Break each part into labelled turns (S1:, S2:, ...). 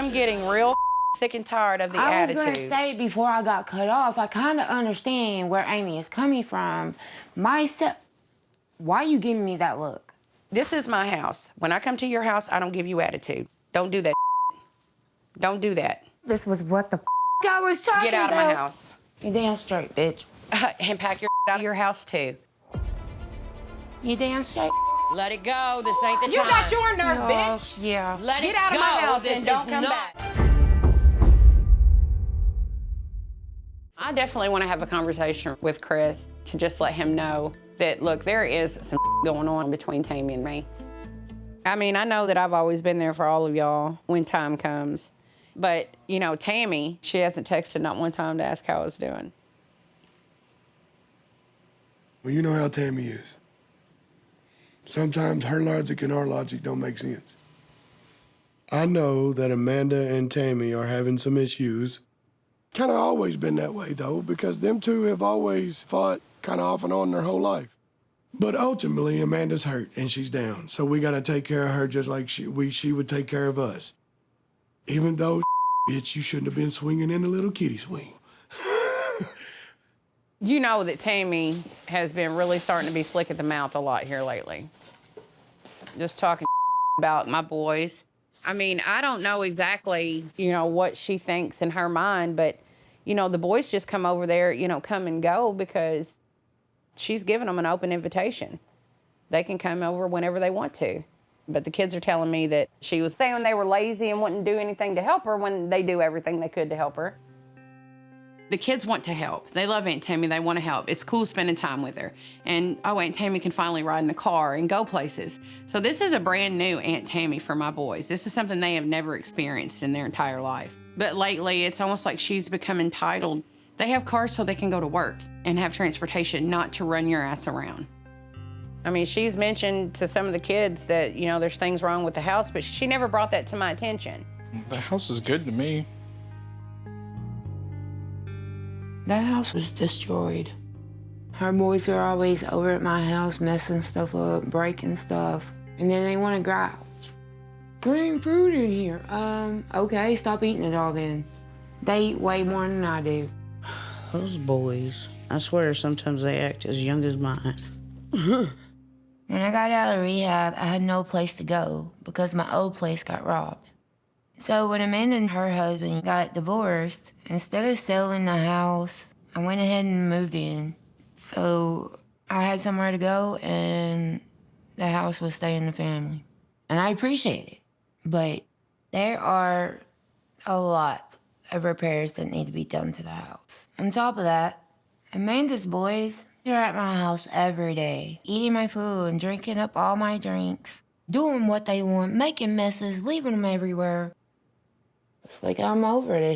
S1: I'm getting real sick and tired of the attitude.
S2: I was gonna say before I got cut off, I kind of understand where Amy is coming from. Why are you giving me that look?
S1: This is my house. When I come to your house, I don't give you attitude. Don't do that. Don't do that.
S2: This was what the I was talking about.
S1: Get out of my house.
S2: You damn straight, bitch.
S1: And pack your out of your house, too.
S2: You damn straight.
S3: Let it go. This ain't the time.
S1: You got your nerve, bitch.
S2: Yeah.
S3: Let it
S1: Get out of my house
S3: This
S1: and don't
S3: is
S1: come
S3: not...
S1: back.
S3: I definitely want to have a conversation with Chris to just let him know that, look, there is some going on between Tammy and me.
S1: I mean, I know that I've always been there for all of y'all when time comes. But, you know, Tammy, she hasn't texted not one time to ask how I was doing.
S4: Well, you know how Tammy is. Sometimes her logic and our logic don't make sense. I know that Amanda and Tammy are having some issues. Kind of always been that way, though, because them two have always fought kind of off and on their whole life. But ultimately, Amanda's hurt and she's down, so we gotta take care of her just like she would take care of us. Even though, bitch, you shouldn't have been swinging in a little kitty swing.
S1: You know that Tammy has been really starting to be slick at the mouth a lot here lately. Just talking about my boys. I mean, I don't know exactly, you know, what she thinks in her mind, but, you know, the boys just come over there, you know, come and go because she's giving them an open invitation. They can come over whenever they want to. But the kids are telling me that she was saying they were lazy and wouldn't do anything to help her when they do everything they could to help her. The kids want to help. They love Aunt Tammy. They want to help. It's cool spending time with her. And, oh, Aunt Tammy can finally ride in a car and go places. So this is a brand new Aunt Tammy for my boys. This is something they have never experienced in their entire life. But lately, it's almost like she's become entitled. They have cars so they can go to work and have transportation, not to run your ass around. I mean, she's mentioned to some of the kids that, you know, there's things wrong with the house, but she never brought that to my attention.
S5: The house is good to me.
S2: That house was destroyed. Her boys are always over at my house messing stuff up, breaking stuff, and then they want to grouch. There ain't food in here. Okay, stop eating it all then. They eat way more than I do.
S6: Those boys, I swear sometimes they act as young as mine.
S2: When I got out of rehab, I had no place to go because my old place got robbed. So when Amanda and her husband got divorced, instead of selling the house, I went ahead and moved in. So I had somewhere to go and the house would stay in the family. And I appreciate it. But there are a lot of repairs that need to be done to the house. On top of that, Amanda's boys are at my house every day, eating my food and drinking up all my drinks, doing what they want, making messes, leaving them everywhere. It's like I'm over this.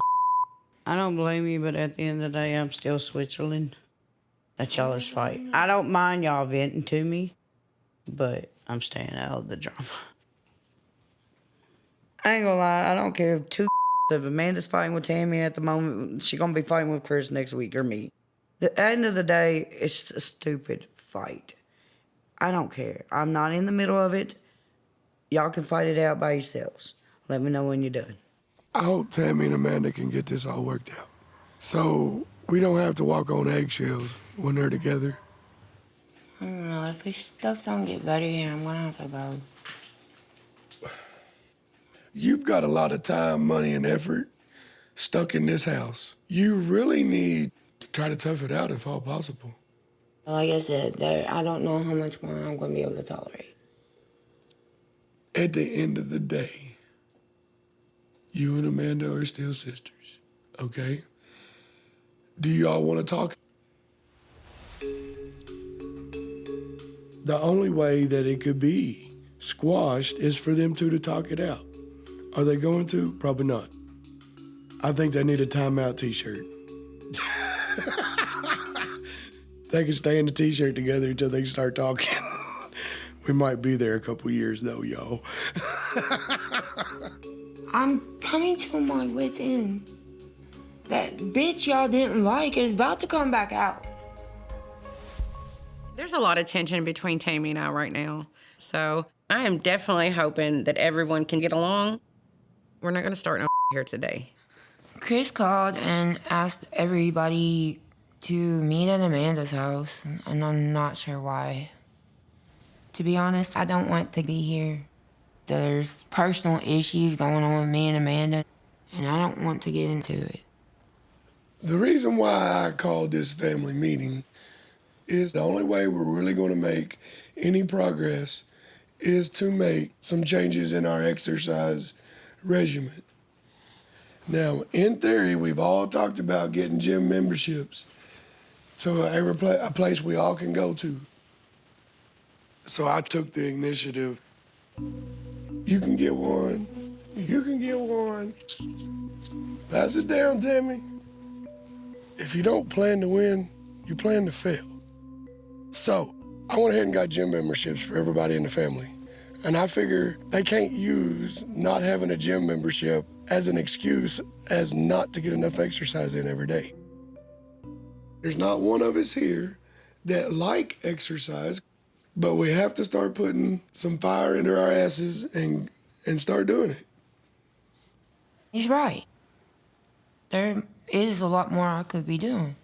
S6: I don't blame you, but at the end of the day, I'm still Switzerland. That's y'all's fight. I don't mind y'all venting to me, but I'm staying out of the drama. I ain't gonna lie, I don't care if Amanda's fighting with Tammy at the moment, she's gonna be fighting with Chris next week or me. At the end of the day, it's a stupid fight. I don't care. I'm not in the middle of it. Y'all can fight it out by yourselves. Let me know when you're done.
S4: I hope Tammy and Amanda can get this all worked out. So we don't have to walk on eggshells when they're together.
S2: I don't know, if this stuff don't get better here, I'm gonna have to go.
S4: You've got a lot of time, money, and effort stuck in this house. You really need to try to tough it out if all possible.
S2: Like I said, I don't know how much more I'm gonna be able to tolerate.
S4: At the end of the day, you and Amanda are still sisters, okay? Do y'all want to talk? The only way that it could be squashed is for them two to talk it out. Are they going to? Probably not. I think they need a timeout t-shirt. They can stay in the t-shirt together until they start talking. We might be there a couple years though, y'all.
S2: I'm coming to my wit's end. That bitch y'all didn't like is about to come back out.
S1: There's a lot of tension between Tammy and I right now. So I am definitely hoping that everyone can get along. We're not gonna start no here today.
S2: Chris called and asked everybody to meet at Amanda's house, and I'm not sure why. To be honest, I don't want to be here. There's personal issues going on with me and Amanda, and I don't want to get into it.
S4: The reason why I called this family meeting is the only way we're really going to make any progress is to make some changes in our exercise regimen. Now, in theory, we've all talked about getting gym memberships to a place we all can go to. So I took the initiative. You can get one. You can get one. Pass it down, Tammy. If you don't plan to win, you plan to fail. So I went ahead and got gym memberships for everybody in the family. And I figure they can't use not having a gym membership as an excuse as not to get enough exercise in every day. There's not one of us here that like exercise, but we have to start putting some fire into our asses and start doing it.
S2: He's right. There is a lot more I could be doing.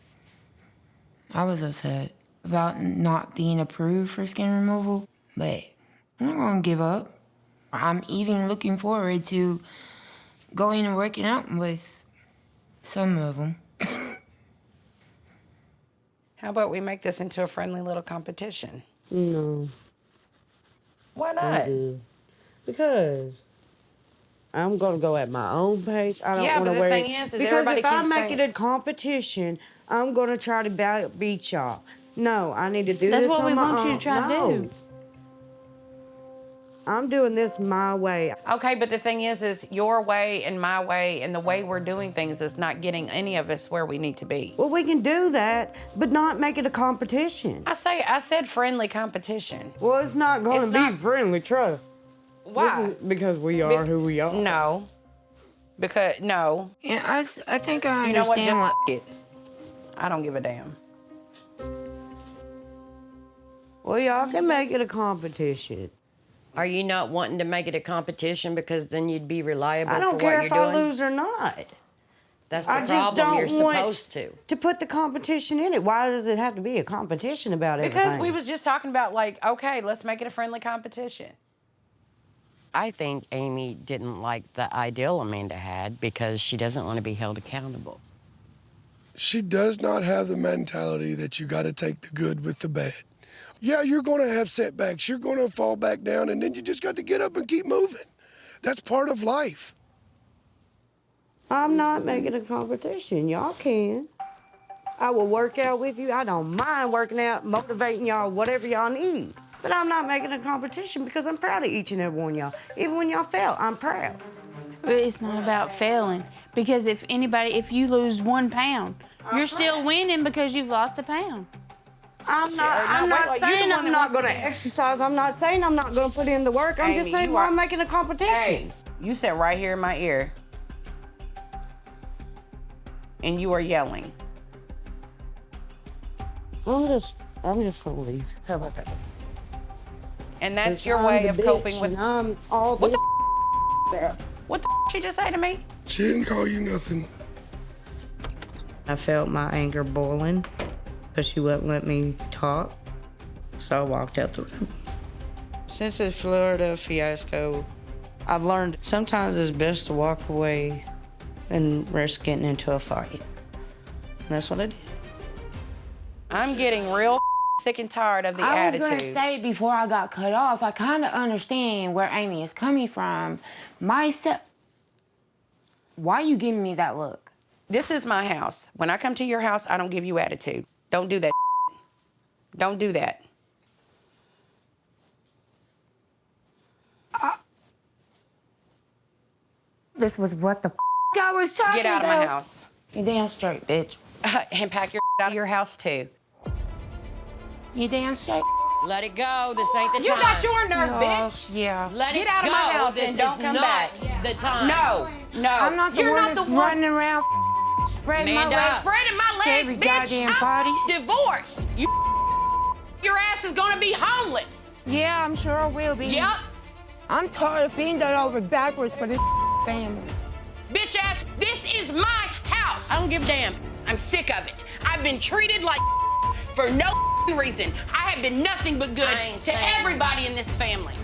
S2: I was upset about not being approved for skin removal, but I'm not gonna give up. I'm even looking forward to going and working out with some of them.
S1: How about we make this into a friendly little competition?
S7: No.
S1: Why not?
S7: Because I'm gonna go at my own pace. I don't
S1: Yeah,
S7: want to
S1: but the
S7: worry.
S1: thing is
S7: because
S1: everybody
S7: if I
S1: keeps
S7: make
S1: saying-
S7: it a competition, I'm gonna try to beat y'all. No, I need to do
S8: That's
S7: this
S8: what
S7: on
S8: we
S7: my
S8: want
S7: own.
S8: you to try to
S7: No.
S8: do.
S7: I'm doing this my way.
S1: Okay, but the thing is your way and my way and the way we're doing things is not getting any of us where we need to be.
S7: Well, we can do that, but not make it a competition.
S1: I said friendly competition.
S7: Well, it's not going
S1: It's
S7: to be
S1: not-
S7: friendly, trust.
S1: Why?
S7: This is because we are who we are.
S1: No. Because, no.
S2: Yeah, I think I
S1: You know what?
S2: understand
S1: Just
S2: what.
S1: it. I don't give a damn.
S7: Well, y'all can make it a competition.
S9: Are you not wanting to make it a competition because then you'd be reliable
S7: I don't
S9: for
S7: care
S9: what
S7: if
S9: you're
S7: I
S9: doing?
S7: lose or not.
S9: That's the
S7: I just
S9: problem. You're
S7: don't want
S9: supposed to.
S7: put the competition in it. Why does it have to be a competition about everything?
S1: Because we was just talking about like, okay, let's make it a friendly competition.
S9: I think Amy didn't like the ideal Amanda had because she doesn't want to be held accountable.
S4: She does not have the mentality that you got to take the good with the bad. Yeah, you're going to have setbacks. You're going to fall back down, and then you just got to get up and keep moving. That's part of life.
S7: I'm not making a competition. Y'all can. I will work out with you. I don't mind working out, motivating y'all, whatever y'all need. But I'm not making a competition because I'm proud of each and every one of y'all. Even when y'all fail, I'm proud.
S8: But it's not about failing. Because if you lose 1 pound, you're still winning because you've lost a pound.
S7: I'm not saying I'm not going to exercise. I'm not saying I'm not going to put in the work. I'm
S1: Amy,
S7: just saying
S1: you
S7: I'm making a competition.
S1: Hey, you sat right here in my ear. And you are yelling.
S7: I'm just gonna leave. How about that?
S1: And that's your way of coping with.
S7: I'm all
S1: What the What the she just say to me?
S4: She didn't call you nothing.
S6: I felt my anger boiling, but she wouldn't let me talk, so I walked out the room. Since the Florida fiasco, I've learned sometimes it's best to walk away than risk getting into a fight. And that's what I did.
S1: I'm getting real sick and tired of the
S2: I was
S1: attitude.
S2: gonna say before I got cut off, I kind of understand where Amy is coming from. Myself. Why are you giving me that look?
S1: This is my house. When I come to your house, I don't give you attitude. Don't do that. Don't do that.
S2: This was what the I was talking
S1: Get out of
S2: about.
S1: my house.
S2: You damn straight, bitch.
S1: And pack your out of your house too.
S2: You damn straight.
S9: Let it go. This ain't the
S1: You
S9: time.
S1: got your nerve, bitch.
S2: Yeah.
S9: Let
S1: Get
S9: it
S1: out of
S9: go.
S1: my house
S9: This
S1: and don't
S9: is
S1: come
S9: not
S1: back.
S9: the time.
S1: No, no.
S2: I'm not the
S1: You're
S2: one
S1: not
S2: that's
S1: the one
S2: running around spreading my
S9: Amanda.
S2: legs.
S1: spreading my
S2: To
S1: legs,
S2: every
S1: bitch.
S2: goddamn
S1: I'm
S2: party.
S1: divorced. Your ass is gonna be homeless.
S2: Yeah, I'm sure I will be.
S1: Yep.
S2: I'm tired of being done over backwards for this. family.
S3: Bitch ass, this is my house.
S9: I don't give a damn.
S3: I'm sick of it. I've been treated like for no reason. I have been nothing but good to everybody in this family.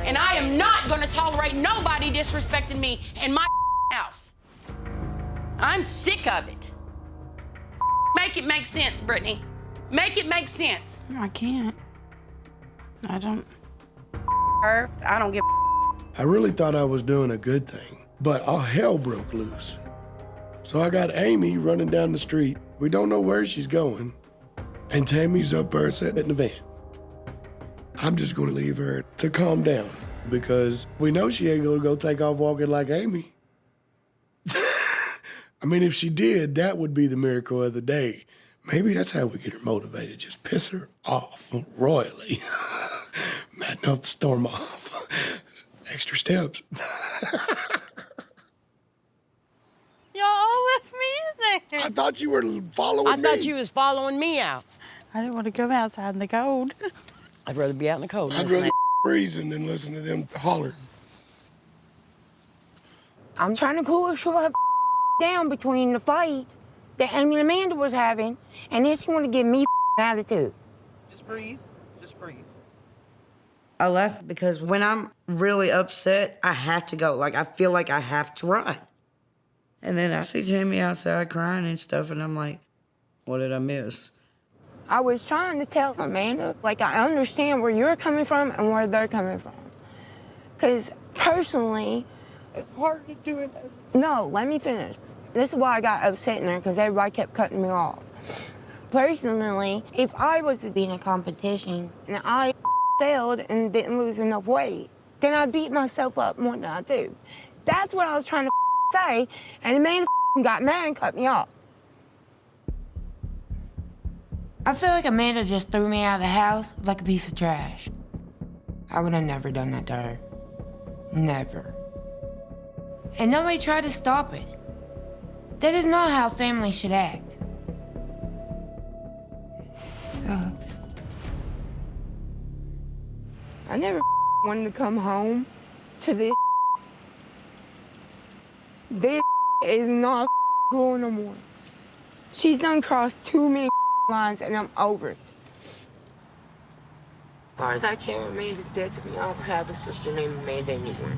S3: And I am not gonna tolerate nobody disrespecting me in my house. I'm sick of it. Make it make sense, Brittany. Make it make sense.
S8: I can't. I don't.
S3: I don't give
S4: I really thought I was doing a good thing, but all hell broke loose. So I got Amy running down the street. We don't know where she's going. And Tammy's up there sitting in the van. I'm just gonna leave her to calm down because we know she ain't gonna go take off walking like Amy. I mean, if she did, that would be the miracle of the day. Maybe that's how we get her motivated. Just piss her off royally. Mad enough to storm off. Extra steps.
S8: Y'all all left me in there.
S4: I thought you were following me.
S9: I thought you was following me out.
S8: I didn't want to go outside in the cold.
S9: I'd rather be out in the cold.
S4: I'd rather freezing than listen to them holler.
S2: I'm trying to cool her down between the fight that Amy and Amanda was having, and then she want to give me attitude.
S6: Just breathe. Just breathe. I left because when I'm really upset, I have to go. Like, I feel like I have to run. And then I see Tammy outside crying and stuff, and I'm like, what did I miss?
S2: I was trying to tell Amanda, like, I understand where you're coming from and where they're coming from. Because personally,
S8: It's hard to do it.
S2: no, let me finish. This is why I got upset in there, because everybody kept cutting me off. Personally, if I was to be in a competition and I failed and didn't lose enough weight, then I'd beat myself up more than I do. That's what I was trying to say, and Amanda got mad and cut me off. I feel like Amanda just threw me out of the house like a piece of trash. I would have never done that to her. Never. And nobody tried to stop it. That is not how family should act. Sucks. I never wanted to come home to this. This is not cool no more. She's done crossed too many lines and I'm over it. As far as I care, Amanda's dead to me. I don't have a sister named Amanda anymore.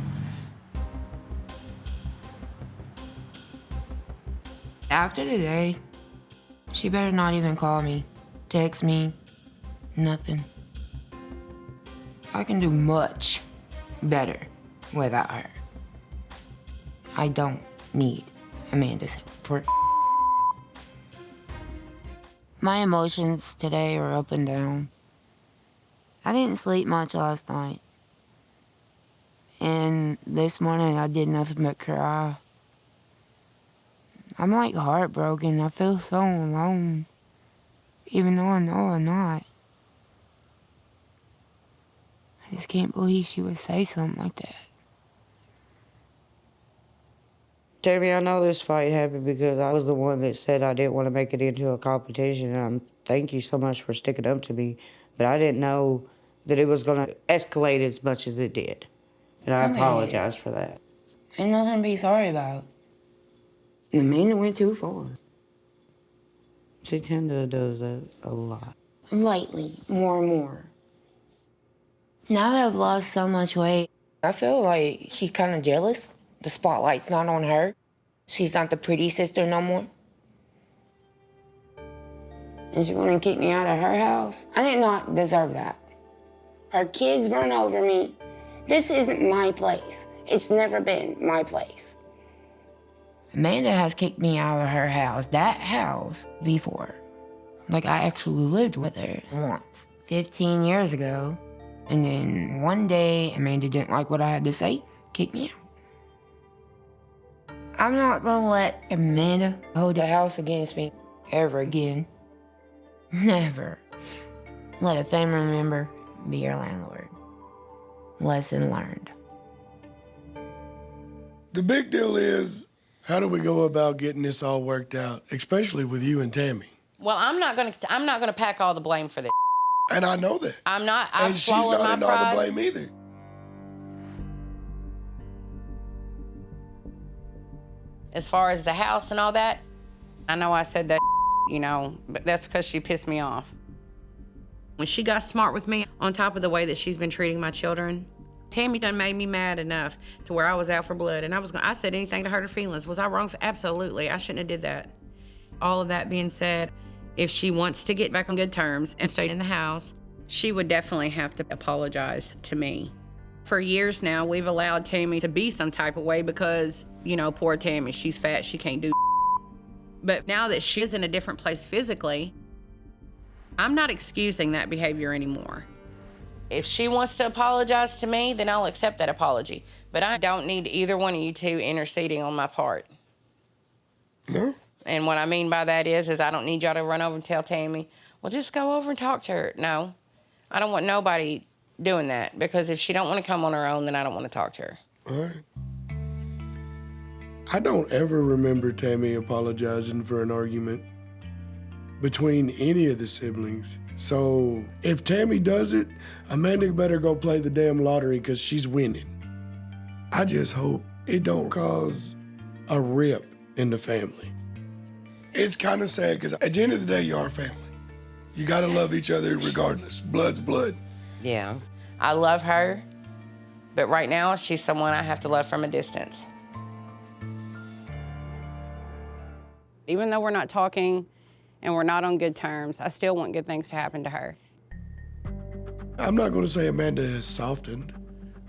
S2: After today, she better not even call me, text me, nothing. I can do much better without her. I don't need Amanda's help for My emotions today are up and down. I didn't sleep much last night. And this morning I did nothing but cry. I'm like heartbroken. I feel so alone. Even though I know I'm not. I just can't believe she would say something like that.
S6: Tammy, I know this fight happened because I was the one that said I didn't want to make it into a competition, and thank you so much for sticking up to me, but I didn't know that it was going to escalate as much as it did, and I apologize for that.
S2: Ain't nothing to be sorry about. Amanda went too far.
S6: She tends to do that a lot.
S2: Lately, more and more. Now that I've lost so much weight, I feel like she's kind of jealous. The spotlight's not on her. She's not the pretty sister no more. And she wanna keep me out of her house? I did not deserve that. Her kids run over me. This isn't my place. It's never been my place. Amanda has kicked me out of her house, that house, before. Like, I actually lived with her once, 15 years ago. And then one day, Amanda didn't like what I had to say, kicked me out. I'm not gonna let Amanda hold the house against me ever again. Never. Let a family member be your landlord. Lesson learned.
S4: The big deal is, how do we go about getting this all worked out, especially with you and Tammy?
S3: Well, I'm not gonna pack all the blame for this.
S4: And I know that.
S3: I'm not.
S4: And
S3: I've
S4: she's
S3: swallowed
S4: not
S3: my
S4: in all the
S3: pride.
S4: blame either.
S1: As far as the house and all that, I know I said that, you know, but that's because she pissed me off. When she got smart with me, on top of the way that she's been treating my children, Tammy done made me mad enough to where I was out for blood, and I said anything to hurt her feelings. Was I wrong? Absolutely, I shouldn't have did that. All of that being said, if she wants to get back on good terms and stay in the house, she would definitely have to apologize to me. For years now, we've allowed Tammy to be some type of way because, you know, poor Tammy, she's fat, she can't do. But now that she's in a different place physically, I'm not excusing that behavior anymore. If she wants to apologize to me, then I'll accept that apology. But I don't need either one of you two interceding on my part.
S4: No?
S1: And what I mean by that is I don't need y'all to run over and tell Tammy, well, just go over and talk to her. No, I don't want nobody doing that, because if she don't want to come on her own, then I don't want to talk to her.
S4: All right. I don't ever remember Tammy apologizing for an argument between any of the siblings. So if Tammy does it, Amanda better go play the damn lottery because she's winning. I just hope it don't cause a rip in the family. It's kind of sad because at the end of the day, you are family. You got to love each other regardless. Blood's blood.
S1: Yeah, I love her, but right now she's someone I have to love from a distance. Even though we're not talking and we're not on good terms, I still want good things to happen to her.
S4: I'm not going to say Amanda has softened,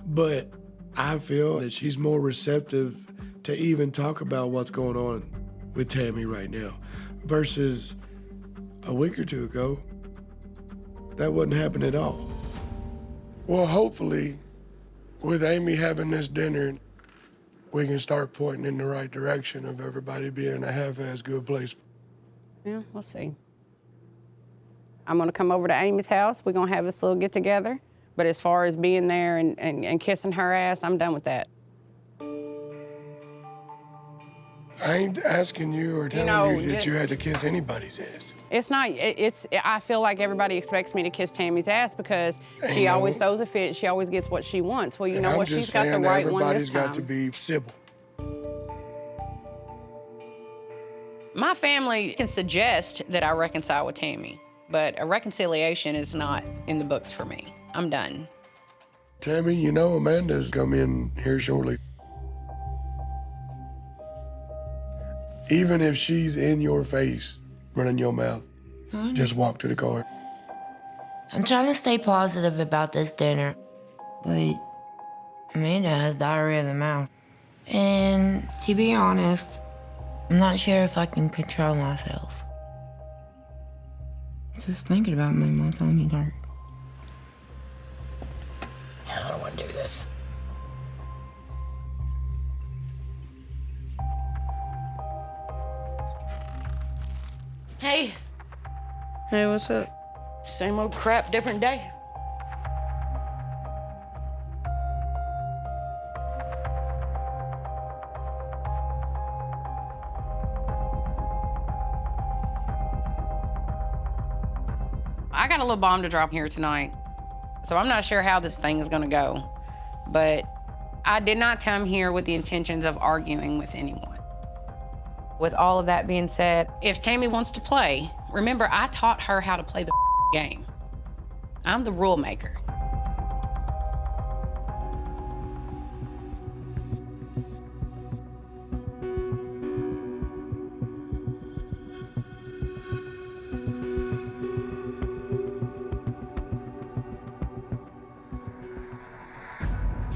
S4: but I feel that she's more receptive to even talk about what's going on with Tammy right now versus a week or two ago. That wouldn't happen at all. Well, hopefully, with Amy having this dinner, we can start pointing in the right direction of everybody being in a half-ass good place.
S1: Yeah, we'll see. I'm gonna come over to Amy's house. We're gonna have this little get-together. But as far as being there and kissing her ass, I'm done with that.
S4: I ain't asking you or telling you that you had to kiss anybody's ass.
S1: It's not, I feel like everybody expects me to kiss Tammy's ass because she always throws a fit. She always gets what she wants. Well, you know what? She's got the right one this time.
S4: Everybody's got to be civil.
S1: My family can suggest that I reconcile with Tammy, but a reconciliation is not in the books for me. I'm done.
S4: Tammy, you know Amanda's come in here shortly. Even if she's in your face, running your mouth, just walk to the car.
S2: I'm trying to stay positive about this dinner, but Amanda has diarrhea in the mouth. And to be honest, I'm not sure if I can control myself. Just thinking about me, my tummy hurt.
S9: I don't want to do this.
S3: Hey,
S6: Hey, what's up?
S3: same old crap, different day.
S1: I got a little bomb to drop here tonight, so I'm not sure how this thing is gonna go, but I did not come here with the intentions of arguing with anyone. With all of that being said, if Tammy wants to play, remember I taught her how to play the game. I'm the rule maker.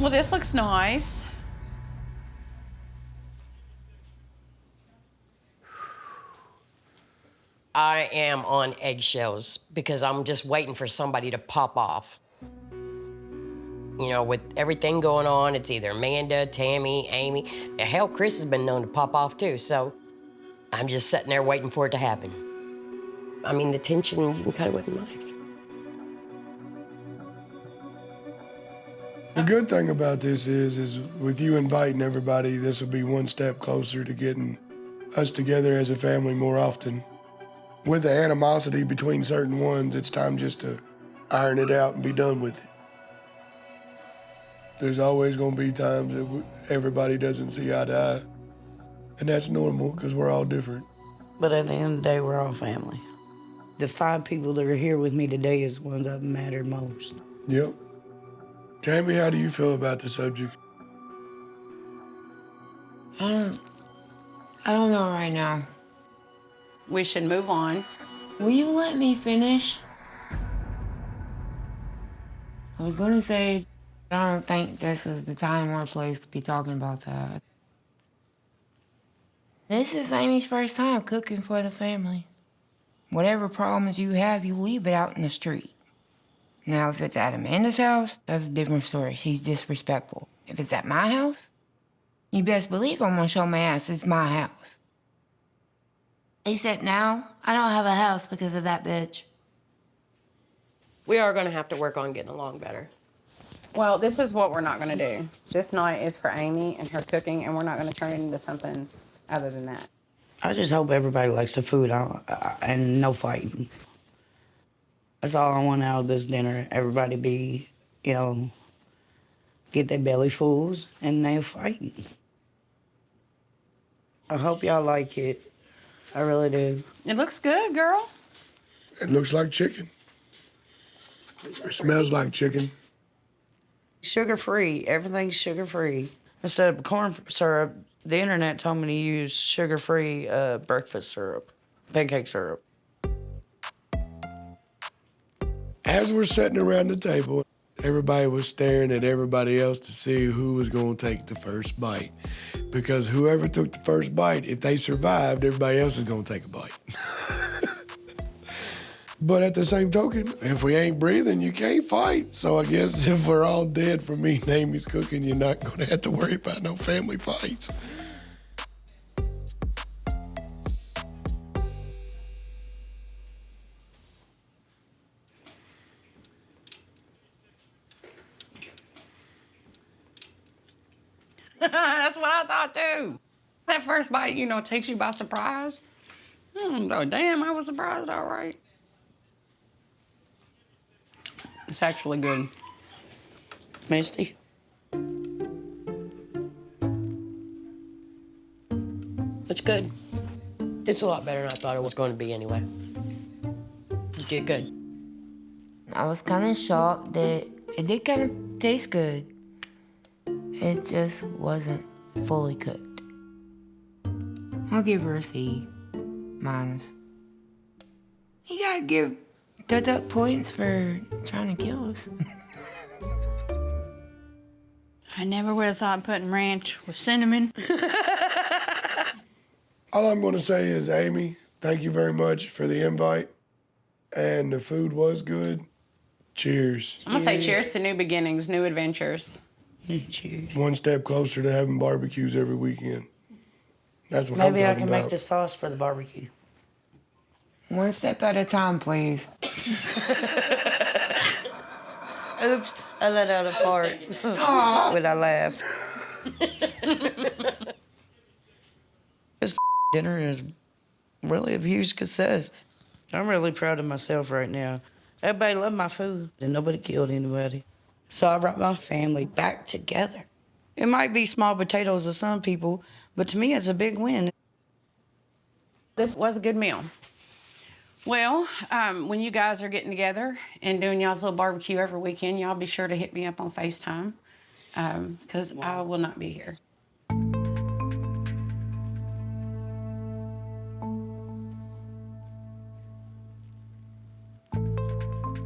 S1: Well, this looks nice.
S9: I am on eggshells because I'm just waiting for somebody to pop off. You know, with everything going on, it's either Amanda, Tammy, Amy. Hell, Chris has been known to pop off too, so I'm just sitting there waiting for it to happen. I mean, the tension, you can cut it with a knife.
S4: The good thing about this is with you inviting everybody, this will be one step closer to getting us together as a family more often. With the animosity between certain ones, it's time just to iron it out and be done with it. There's always going to be times that everybody doesn't see eye to eye. And that's normal because we're all different.
S6: But at the end of the day, we're all family. The 5 people that are here with me today is the ones that matter most.
S4: Yep. Tammy, how do you feel about the subject?
S2: I don't know right now.
S1: We should move on.
S2: Will you let me finish? I was gonna say, I don't think this is the time or place to be talking about that. This is Amy's first time cooking for the family. Whatever problems you have, you leave it out in the street. Now, if it's at Amanda's house, that's a different story. She's disrespectful. If it's at my house, you best believe I'm gonna show my ass it's my house. Except now, I don't have a house because of that bitch.
S9: We are gonna have to work on getting along better.
S1: Well, this is what we're not gonna do. This night is for Amy and her cooking, and we're not gonna turn it into something other than that.
S6: I just hope everybody likes the food and no fighting. That's all I want out of this dinner. Everybody be, get their belly fulls and no fighting. I hope y'all like it. I really do.
S1: It looks good, girl.
S4: It looks like chicken. It smells like chicken.
S6: Sugar-free. Everything's sugar-free. Instead of corn syrup, the internet told me to use sugar-free breakfast syrup, pancake syrup.
S4: As we're sitting around the table, everybody was staring at everybody else to see who was going to take the first bite. Because whoever took the first bite, if they survived, everybody else is going to take a bite. But at the same token, if we ain't breathing, you can't fight. So I guess if we're all dead from me and Amy's cooking, you're not going to have to worry about no family fights.
S1: That's what I thought too. That first bite, takes you by surprise. Oh, damn, I was surprised, all right. It's actually good.
S6: Misty?
S9: It's good. It's a lot better than I thought it was going to be anyway. You did good.
S2: I was kind of shocked that it did kind of taste good. It just wasn't fully cooked. I'll give her a C minus. You gotta give the duck points for trying to kill us.
S8: I never would have thought putting ranch with cinnamon.
S4: All I'm going to say is, Amy, thank you very much for the invite. And the food was good. Cheers.
S1: I'm gonna say cheers to new beginnings, new adventures.
S6: Cheers.
S4: One step closer to having barbecues every weekend. That's what
S6: Maybe
S4: I'm
S6: I
S4: talking
S6: can
S4: about.
S6: make the sauce for the barbecue.
S2: One step at a time, please.
S6: Oops, I let out a fart when I laughed. This dinner is really a huge success. I'm really proud of myself right now. Everybody loved my food, and nobody killed anybody. So I brought my family back together. It might be small potatoes to some people, but to me, it's a big win.
S1: This was a good meal. Well, when you guys are getting together and doing y'all's little barbecue every weekend, y'all be sure to hit me up on FaceTime, because I will not be here.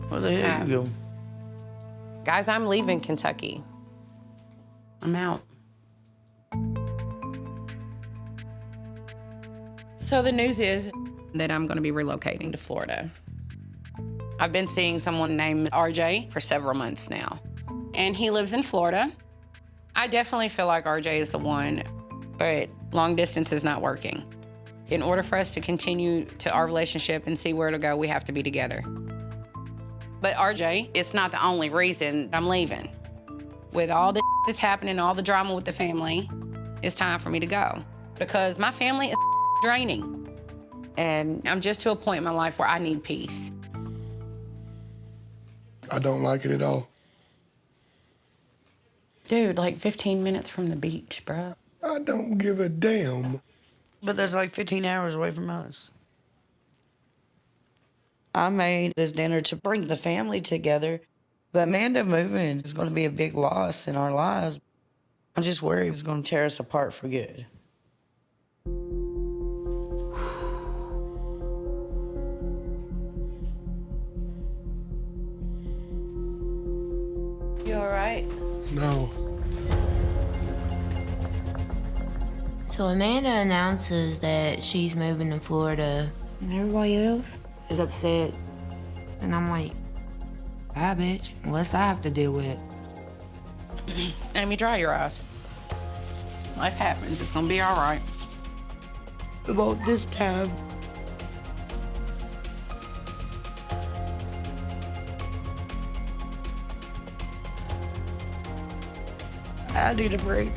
S6: Where the hell you go?
S1: Guys, I'm leaving Kentucky. I'm out. So the news is that I'm going to be relocating to Florida. I've been seeing someone named RJ for several months now, and he lives in Florida. I definitely feel like RJ is the one, but long distance is not working. In order for us to continue to our relationship and see where to go, we have to be together. But RJ, it's not the only reason I'm leaving. With all the that's happening, all the drama with the family, it's time for me to go. Because my family is draining. And I'm just to a point in my life where I need peace.
S4: I don't like it at all.
S1: Dude, like 15 minutes from the beach, bro.
S4: I don't give a damn
S6: But there's like 15 hours away from us. I made this dinner to bring the family together, but Amanda moving is going to be a big loss in our lives. I'm just worried it's going to tear us apart for good.
S7: You all right?
S4: No.
S2: So Amanda announces that she's moving to Florida, and everybody else is upset. And I'm like, bye, bitch. Unless I have to deal with it.
S1: Amy, dry your eyes. Life happens. It's gonna be all right.
S7: About this time. I need a break.